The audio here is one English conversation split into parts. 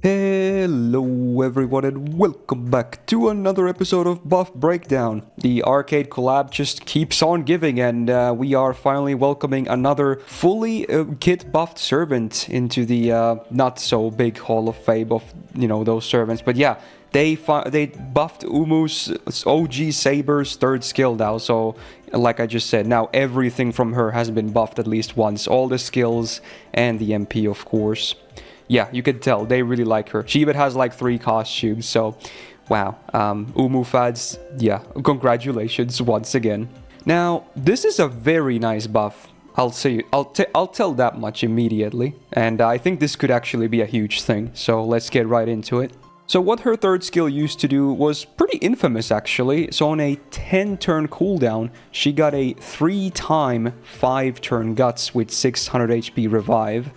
Hello everyone and welcome back to another episode of Buff Breakdown. The arcade collab just keeps on giving and we are finally welcoming another fully kit buffed servant into the not so big Hall of Fame of, those servants. But yeah, they buffed UMU's OG Saber's third skill now, so like I just said, now everything from her has been buffed at least once. All the skills and the MP, of course. Yeah, you can tell they really like her. She even has like 3 costumes, so wow. UMU fans, yeah, congratulations once again. Now, this is a very nice buff. I'll tell that much immediately, and I think this could actually be a huge thing. So let's get right into it. So what her third skill used to do was pretty infamous actually. So on a 10-turn cooldown, she got a 3-time 5-turn guts with 600 HP revive.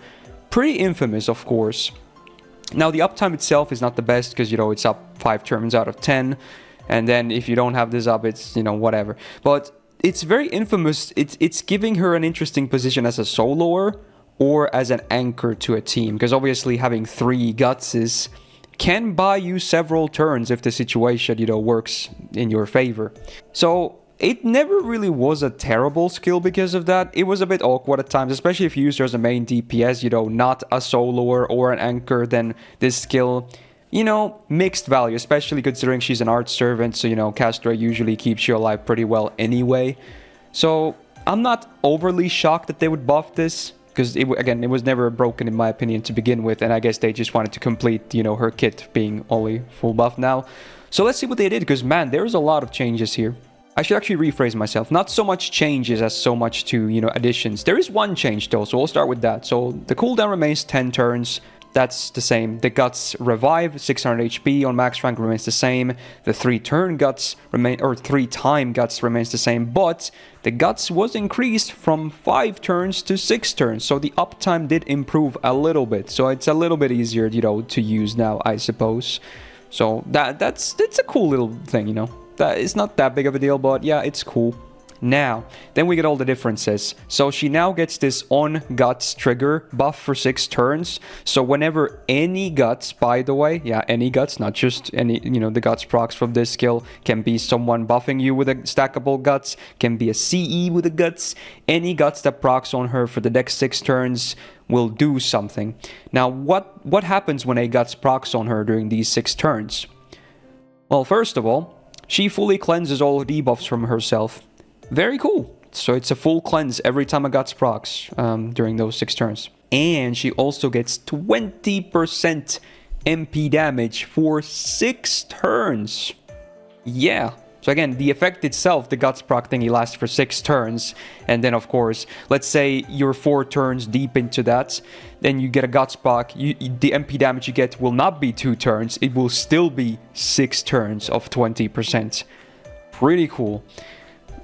Pretty infamous, of course. Now, the uptime itself is not the best because, it's up 5 turns out of 10. And then if you don't have this up, it's, whatever. But it's very infamous. It's giving her an interesting position as a soloer or as an anchor to a team. Because obviously having 3 gutses can buy you several turns if the situation, works in your favor. So it never really was a terrible skill because of that. It was a bit awkward at times, especially if you use her as a main DPS, not a soloer or an anchor, then this skill, mixed value, especially considering she's an art servant, so, Castor usually keeps you alive pretty well anyway. So I'm not overly shocked that they would buff this, because, again, it was never broken in my opinion to begin with, and I guess they just wanted to complete, her kit being only full buff now. So let's see what they did, because, man, there's a lot of changes here. I should actually rephrase myself. Not so much changes as so much to, additions. There is one change though, so we'll start with that. So the cooldown remains 10 turns. That's the same. The guts revive, 600 HP on max rank remains the same. The 3-turn guts remain, or 3-time guts remains the same. But the guts was increased from 5 turns to 6 turns. So the uptime did improve a little bit. So it's a little bit easier, to use now, I suppose. So that's a cool little thing, It's not that big of a deal, but yeah, it's cool. Now, then we get all the differences. So she now gets this on guts trigger buff for 6 turns. So whenever any guts, by the way, yeah, any guts, not just any, the guts procs from this skill, can be someone buffing you with a stackable guts, can be a CE with a guts. Any guts that procs on her for the next 6 turns will do something. Now, what happens when a guts procs on her during these 6 turns? Well, first of all, she fully cleanses all debuffs from herself. Very cool. So it's a full cleanse every time a guts procs during those 6 turns. And she also gets 20% MP damage for 6 turns. Yeah. So again, the effect itself, the guts proc thingy, lasts for 6 turns. And then, of course, let's say you're 4 turns deep into that. Then you get a guts proc. The MP damage you get will not be 2 turns. It will still be 6 turns of 20%. Pretty cool.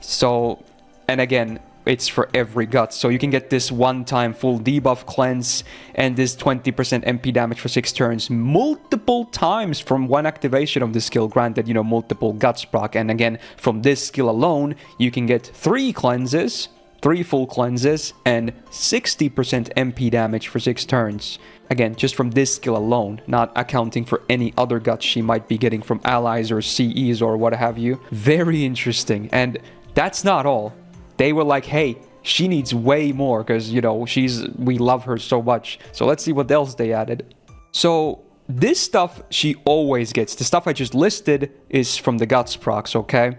So, and again, it's for every guts. So you can get this one-time full debuff cleanse and this 20% MP damage for 6 turns multiple times from one activation of the skill. Granted, multiple guts proc. And again, from this skill alone, you can get 3 cleanses, 3 full cleanses, and 60% MP damage for 6 turns. Again, just from this skill alone, not accounting for any other guts she might be getting from allies or CEs or what have you. Very interesting. And that's not all. They were like, hey, she needs way more because, we love her so much. So let's see what else they added. So this stuff she always gets. The stuff I just listed is from the guts procs, okay?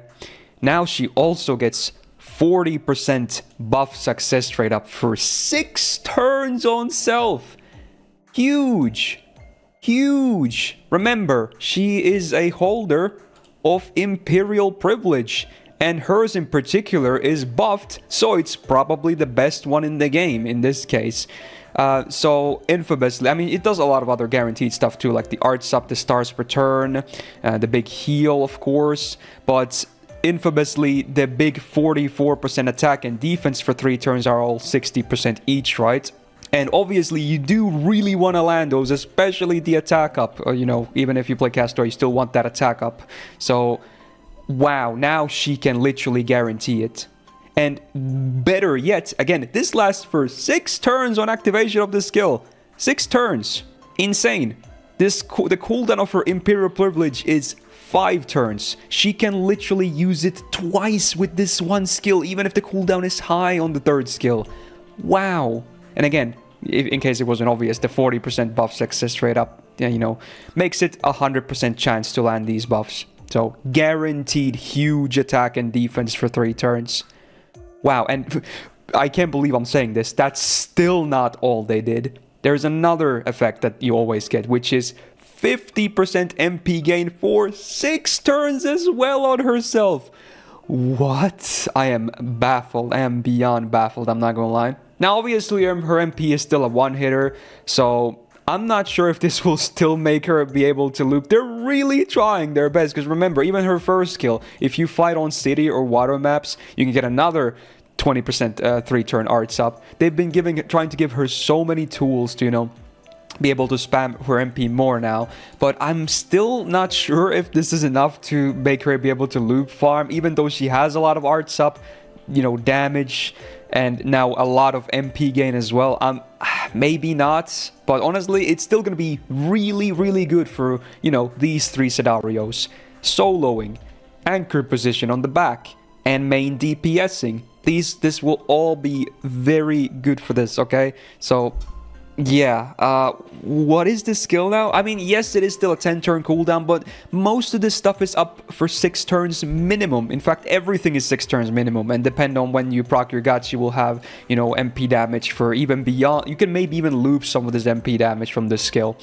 Now she also gets 40% buff success rate up for 6 turns on self. Huge. Huge. Remember, she is a holder of Imperial privilege. And hers in particular is buffed, so it's probably the best one in the game in this case. So infamously, I mean, it does a lot of other guaranteed stuff too, like the arts up, the stars return, the big heal, of course. But infamously, the big 44% attack and defense for 3 turns are all 60% each, right? And obviously, you do really want to land those, especially the attack up. Even if you play Castor, you still want that attack up. So wow, now she can literally guarantee it. And better yet, again, this lasts for 6 turns on activation of the skill. 6 turns. Insane. The cooldown of her Imperial Privilege is 5 turns. She can literally use it twice with this one skill, even if the cooldown is high on the 3rd skill. Wow. And again, in case it wasn't obvious, the 40% buff success rate up, you know, makes it 100% chance to land these buffs. So, guaranteed huge attack and defense for 3 turns. Wow, and I can't believe I'm saying this. That's still not all they did. There's another effect that you always get, which is 50% MP gain for 6 turns as well on herself. What? I am baffled. I am beyond baffled, I'm not gonna lie. Now, obviously, her MP is still a one-hitter, so I'm not sure if this will still make her be able to loop. They're really trying their best, because remember, even her first skill, if you fight on city or water maps, you can get another 20% 3-turn arts up. They've been trying to give her so many tools to, you know, be able to spam her MP more now, but I'm still not sure if this is enough to make her be able to loop farm, even though she has a lot of arts up, you know, damage, and now a lot of MP gain as well. Maybe not, but honestly, it's still gonna be really, really good for, you know, these 3 scenarios. Soloing, anchor position on the back, and main DPSing. This will all be very good for this, okay? So, yeah, what is this skill now? I mean, yes, it is still a 10-turn cooldown, but most of this stuff is up for 6 turns minimum. In fact, everything is 6 turns minimum, and depending on when you proc your guts, you will have, you know, MP damage for even beyond. You can maybe even loop some of this MP damage from this skill.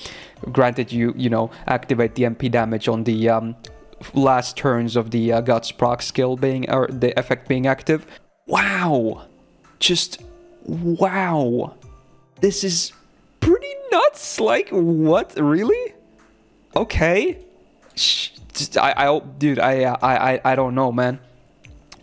Granted, you know, activate the MP damage on the last turns of the guts proc skill being, or the effect being active. Wow, just wow. This is pretty nuts. Like, what? Really? Okay. Dude, I don't know, man.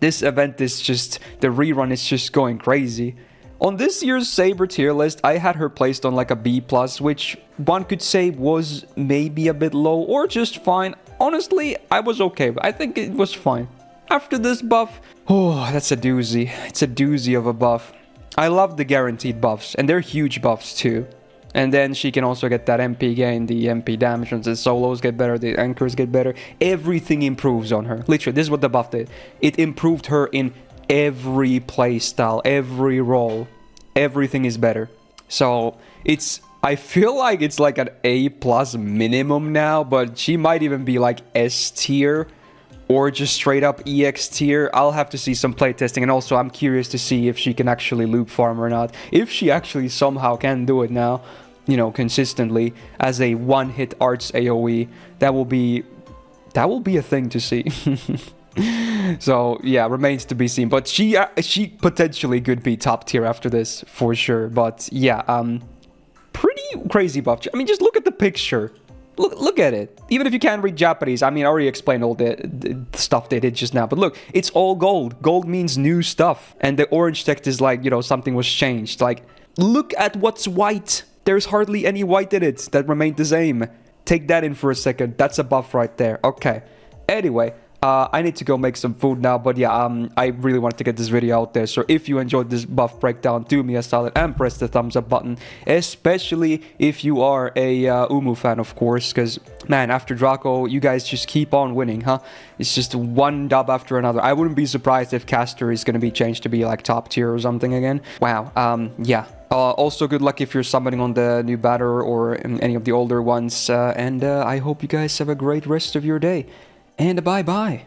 This event is just, the rerun is just going crazy. On this year's Saber tier list, I had her placed on like a B+, which one could say was maybe a bit low or just fine. Honestly, I was okay, but I think it was fine. After this buff, oh, that's a doozy. It's a doozy of a buff. I love the guaranteed buffs, and they're huge buffs too. And then she can also get that MP gain, the MP damage, and the solos get better, the anchors get better. Everything improves on her. Literally, this is what the buff did. It improved her in every playstyle, every role. Everything is better. So, I feel like it's like an A+ minimum now, but she might even be like S tier. Or just straight up EX tier. I'll have to see some playtesting, and also I'm curious to see if she can actually loop farm or not. If she actually somehow can do it now, you know, consistently as a one-hit arts AoE, that will be a thing to see. So yeah, remains to be seen. But she potentially could be top tier after this for sure. But yeah, pretty crazy buff. I mean, just look at the picture. Look at it. Even if you can't read Japanese, I mean, I already explained all the stuff they did just now. But look, it's all gold. Gold means new stuff. And the orange text is like, you know, something was changed. Like, look at what's white. There's hardly any white in it that remained the same. Take that in for a second. That's a buff right there. Okay. Anyway, I need to go make some food now, but yeah, I really wanted to get this video out there. So if you enjoyed this buff breakdown, do me a solid and press the thumbs up button, especially if you are a UMU fan, of course, because man, after Draco, you guys just keep on winning, huh? It's just one dub after another. I wouldn't be surprised if Caster is going to be changed to be like top tier or something again. Wow. Yeah. Also, good luck if you're summoning on the new batter or any of the older ones, and I hope you guys have a great rest of your day. And bye-bye.